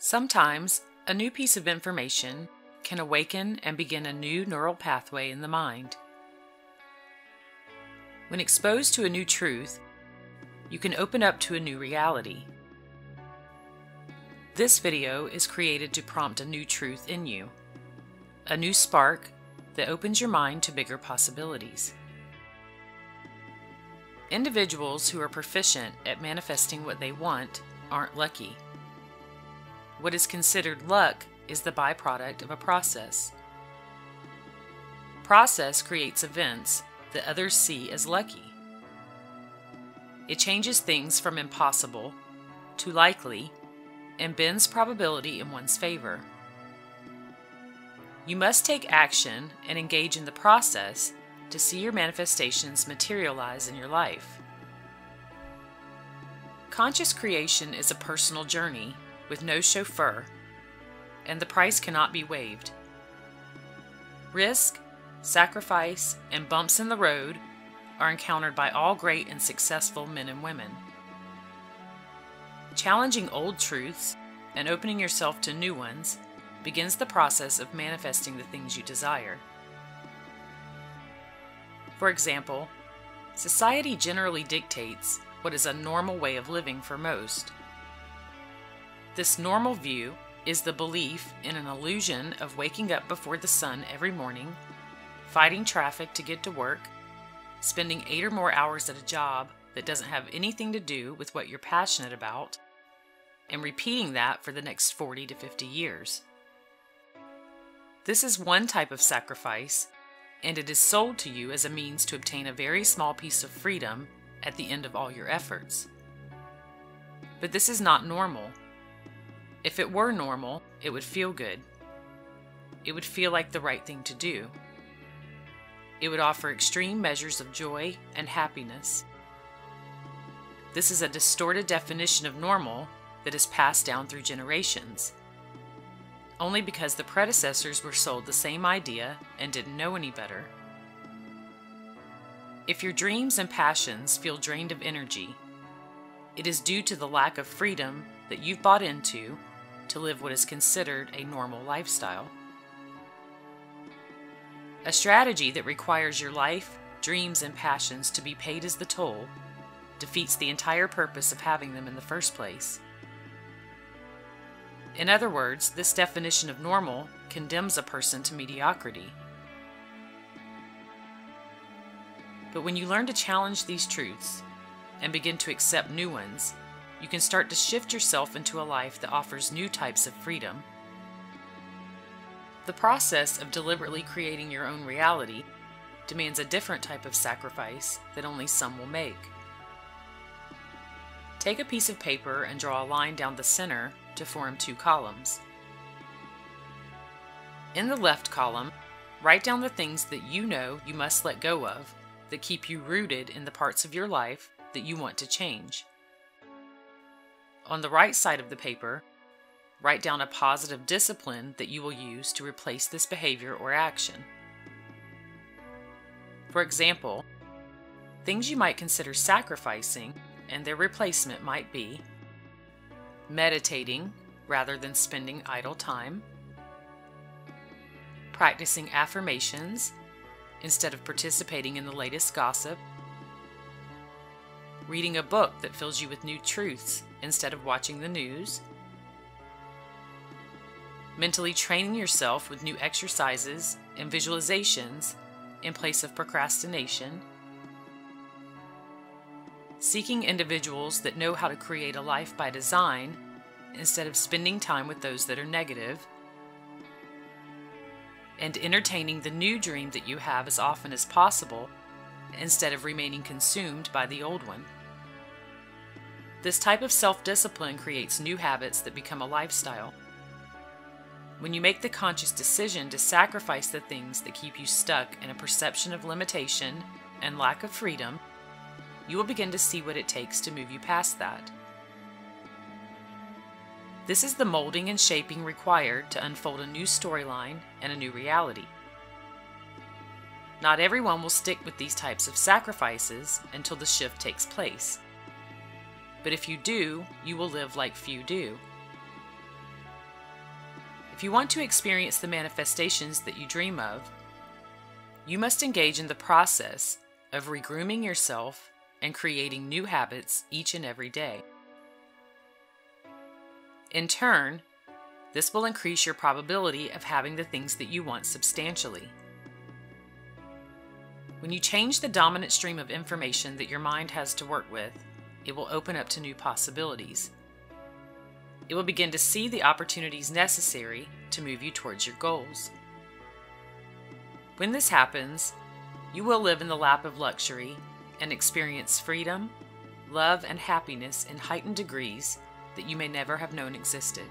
Sometimes, a new piece of information can awaken and begin a new neural pathway in the mind. When exposed to a new truth, you can open up to a new reality. This video is created to prompt a new truth in you, a new spark that opens your mind to bigger possibilities. Individuals who are proficient at manifesting what they want aren't lucky. What is considered luck is the byproduct of a process. Process creates events that others see as lucky. It changes things from impossible to likely and bends probability in one's favor. You must take action and engage in the process to see your manifestations materialize in your life. Conscious creation is a personal journey with no chauffeur, and the price cannot be waived. Risk, sacrifice, and bumps in the road are encountered by all great and successful men and women. Challenging old truths and opening yourself to new ones begins the process of manifesting the things you desire. For example, society generally dictates what is a normal way of living for most. This normal view is the belief in an illusion of waking up before the sun every morning, fighting traffic to get to work, spending 8 or more hours at a job that doesn't have anything to do with what you're passionate about, and repeating that for the next 40 to 50 years. This is one type of sacrifice, and it is sold to you as a means to obtain a very small piece of freedom at the end of all your efforts. But this is not normal. If it were normal, it would feel good. It would feel like the right thing to do. It would offer extreme measures of joy and happiness. This is a distorted definition of normal that is passed down through generations, only because the predecessors were sold the same idea and didn't know any better. If your dreams and passions feel drained of energy, it is due to the lack of freedom that you've bought into to live what is considered a normal lifestyle. A strategy that requires your life, dreams, and passions to be paid as the toll defeats the entire purpose of having them in the first place. In other words, this definition of normal condemns a person to mediocrity. But when you learn to challenge these truths and begin to accept new ones, you can start to shift yourself into a life that offers new types of freedom. The process of deliberately creating your own reality demands a different type of sacrifice that only some will make. Take a piece of paper and draw a line down the center to form 2 columns. In the left column, write down the things that you know you must let go of that keep you rooted in the parts of your life that you want to change. On the right side of the paper, write down a positive discipline that you will use to replace this behavior or action. For example, things you might consider sacrificing and their replacement might be meditating rather than spending idle time, practicing affirmations instead of participating in the latest gossip, reading a book that fills you with new truths instead of watching the news, mentally training yourself with new exercises and visualizations in place of procrastination, seeking individuals that know how to create a life by design instead of spending time with those that are negative, and entertaining the new dream that you have as often as possible instead of remaining consumed by the old one. This type of self-discipline creates new habits that become a lifestyle. When you make the conscious decision to sacrifice the things that keep you stuck in a perception of limitation and lack of freedom, you will begin to see what it takes to move you past that. This is the molding and shaping required to unfold a new storyline and a new reality. Not everyone will stick with these types of sacrifices until the shift takes place. But if you do, you will live like few do. If you want to experience the manifestations that you dream of, you must engage in the process of regrooming yourself and creating new habits each and every day. In turn, this will increase your probability of having the things that you want substantially. When you change the dominant stream of information that your mind has to work with, it will open up to new possibilities. It will begin to see the opportunities necessary to move you towards your goals. When this happens, you will live in the lap of luxury and experience freedom, love, and happiness in heightened degrees that you may never have known existed.